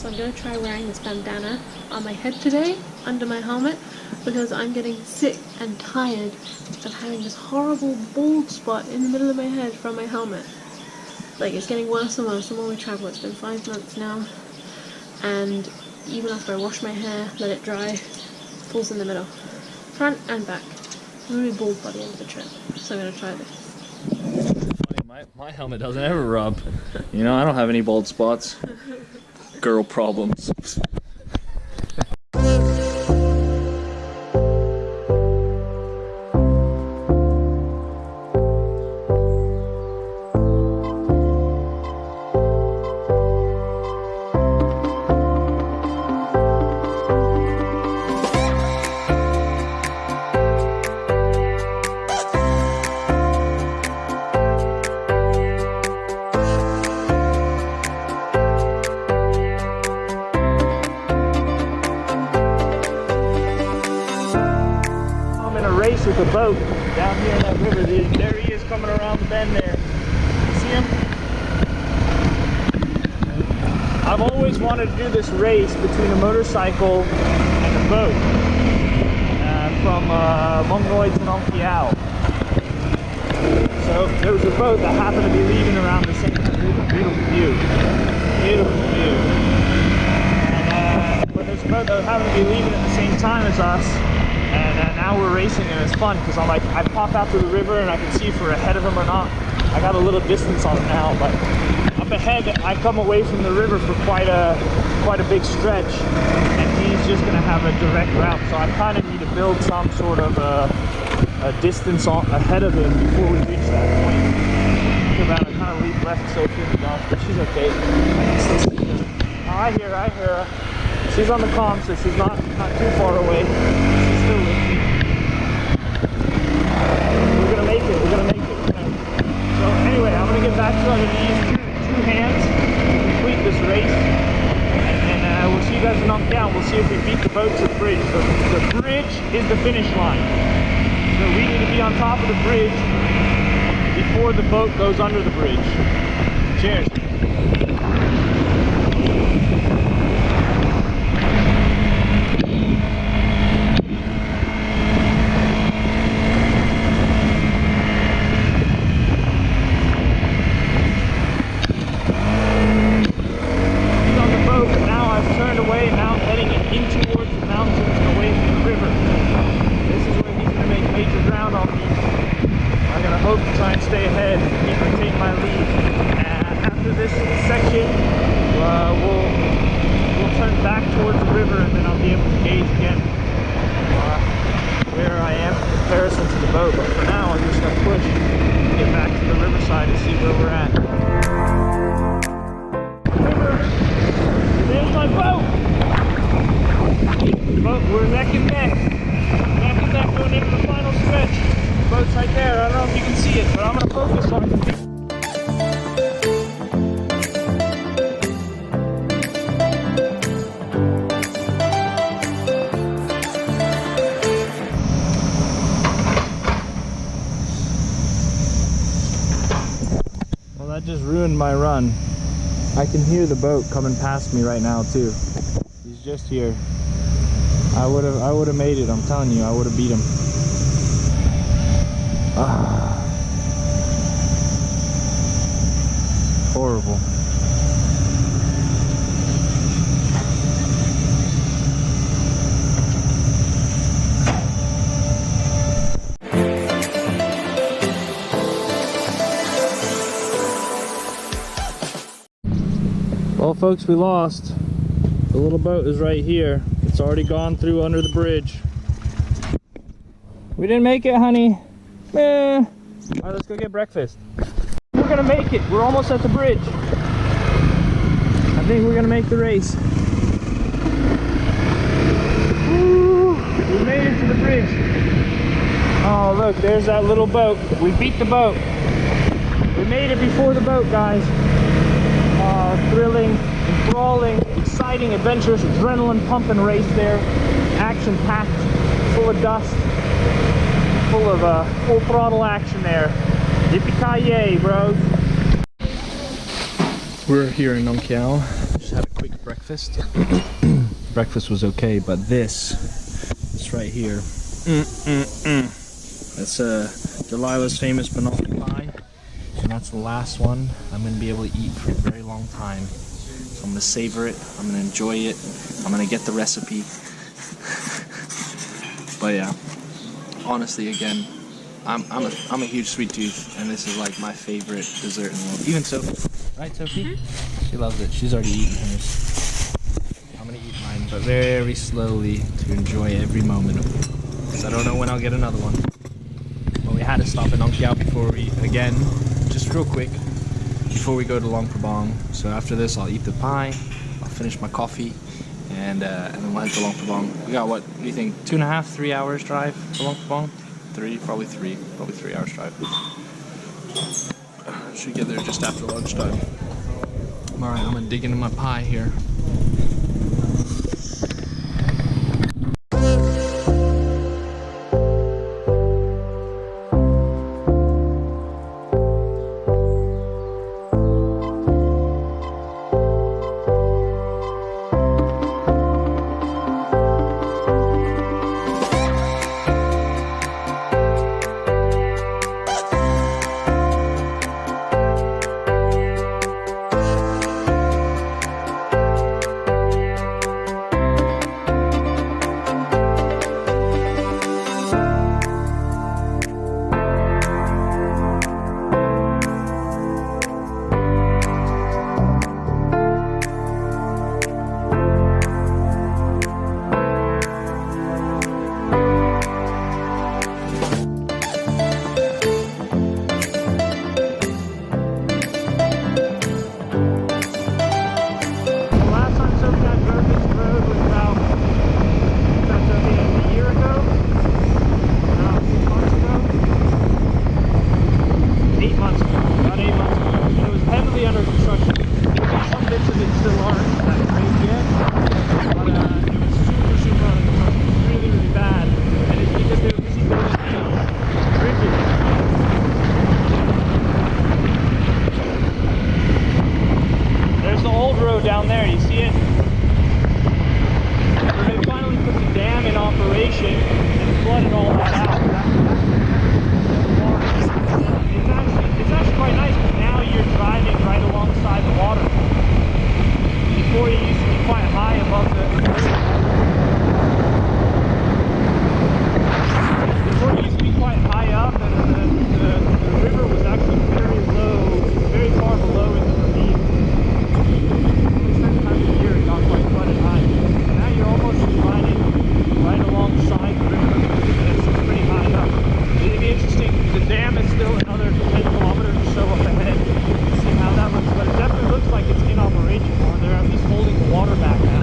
So I'm going to try wearing this bandana on my head today, under my helmet, because I'm getting sick and tired of having this horrible bald spot in the middle of my head from my helmet. Like, it's getting worse and worse the more we travel. It's been 5 months now, and even after I wash my hair, let it dry, it falls in the middle. Front and back. I'm going to be bald by the end of the trip, so I'm going to try this. My helmet doesn't ever rub. You know, I don't have any bald spots. Girl problems. With the boat down here in that river. There he is coming around the bend there. You see him? I've always wanted to do this race between a motorcycle and a boat from Muang Ngoi to Nong Kiao. So there was a boat that happened to be leaving around the same time. Beautiful view. Beautiful view. And but there's a boat that happened to be leaving at the same time as us. And now we're racing and it's fun because I pop out to the river and I can see if we're ahead of him or not. I got a little distance on him now, but up ahead I come away from the river for quite a big stretch, and he's just going to have a direct route. So I kind of need to build some sort of a distance ahead of him before we reach that point. About to kind of leave left Sophie in the dark, but she's okay. I hear her. She's on the comm, so she's not too far away. She's still with me. We're gonna make it. So anyway, I'm gonna get back to I'm gonna use two hands to complete this race, and we'll see you guys in Nong Kiao. We'll see if we beat the boat to the bridge. The bridge is the finish line, so we need to be on top of the bridge before the boat goes under the bridge. Cheers. We're neck and neck going into the final stretch. The boat's right there. I don't know if you can see it, but I'm going to focus on it. Well, that just ruined my run. I can hear the boat coming past me right now too. He's just here. I would have made it, I'm telling you, I would have beat him. Horrible. Well, folks, we lost. The little boat is right here. It's already gone through under the bridge. We didn't make it, honey. Alright, let's go get breakfast. We're gonna make it. We're almost at the bridge. I think we're gonna make the race. Woo! We made it to the bridge. Oh, look, there's that little boat. We beat the boat. We made it before the boat, guys. Thrilling, enthralling, exciting, adventurous, adrenaline pumping race there. Action packed, full of dust, full of full throttle action there. Yippee-ki-yay, bros. We're here in Nong Kiao. Just had a quick breakfast. Breakfast was okay, but this right here, that's Delilah's famous banana pie, and that's the last one I'm gonna be able to eat for a very long time. So I'm gonna savor it, I'm gonna enjoy it, I'm gonna get the recipe. But yeah, honestly, again, I'm a huge sweet tooth, and this is like my favorite dessert in the world. Even Sophie, right, Sophie? She loves it. She's already eaten hers. I'm gonna eat mine, but very slowly to enjoy every moment of it, because I don't know when I'll get another one. But we had to stop at Nong Kiao before we eat again, just real quick, before we go to Luang Prabang. So after this, I'll eat the pie, I'll finish my coffee, and then we'll head to Luang Prabang. We got, what do you think, 2.5, 3 hours drive to Luang Prabang? Probably 3 hours drive. Should get there just after lunchtime. Alright, I'm gonna dig into my pie here. Down there, you see it? So they finally put the dam in operation and flooded all that out. It's actually quite nice, because now you're driving right alongside the water. Before, you used to be quite high above the Before, you used to be quite high up, and the river was actually very low, very far below in the ravine. Year it got quite flooded high. Now you're almost riding right alongside the river, and it's pretty high up. It'd be interesting. The dam is still another 10 kilometers or so up ahead. See how that looks, but it definitely looks like it's in operation, or they're at least holding the water back now.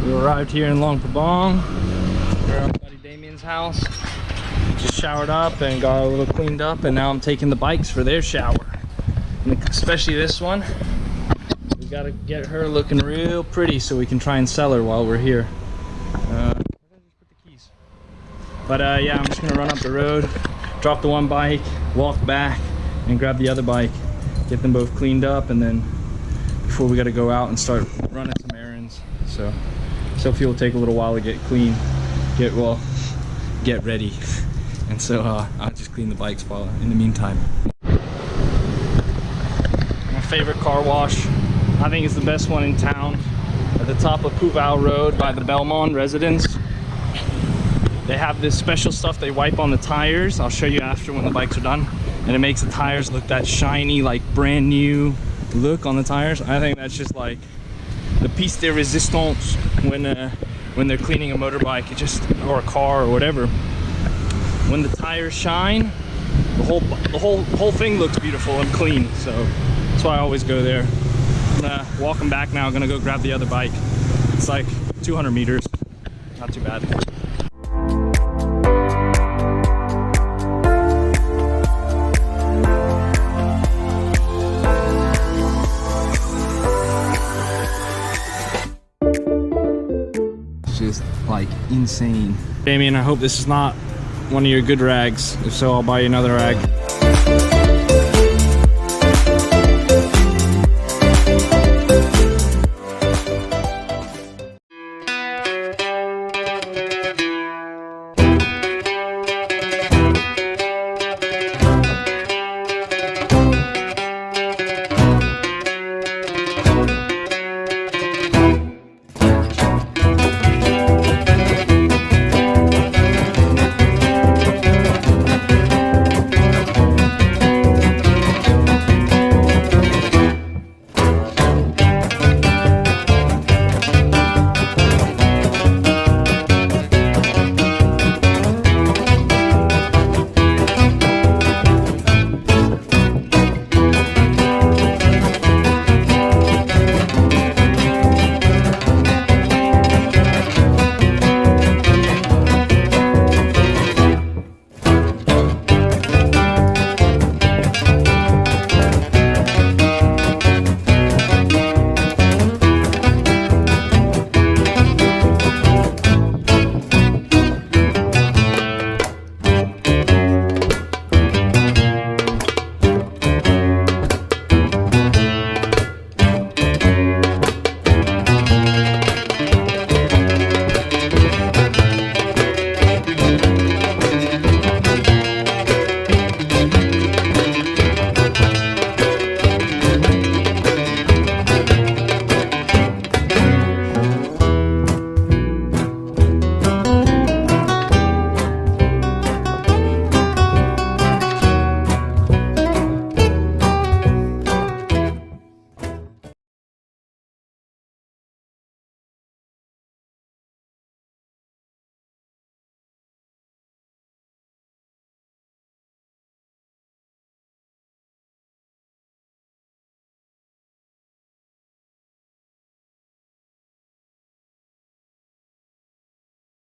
Arrived here in Luang Prabang. We're Damien's house. Just showered up and got a little cleaned up, and now I'm taking the bikes for their shower. And especially this one. We gotta get her looking real pretty so we can try and sell her while we're here. But yeah, I'm just gonna run up the road, drop the one bike, walk back, and grab the other bike, get them both cleaned up, and then before we gotta go out and start running some errands. So Sophie will take a little while to get clean, get ready. And so I'll just clean the bikes while in the meantime. My favorite car wash, I think it's the best one in town, at the top of Puvao Road by the Belmont residence. They have this special stuff they wipe on the tires. I'll show you after when the bikes are done. And it makes the tires look that shiny, like brand new look on the tires. I think that's just like the piece de resistance when they're cleaning a motorbike, or a car or whatever. When the tires shine, the whole thing looks beautiful and clean. So that's why I always go there. I'm walking back now. I'm gonna go grab the other bike. It's like 200 meters, not too bad. Just like insane. Damien, I hope this is not one of your good rags. If so, I'll buy you another rag.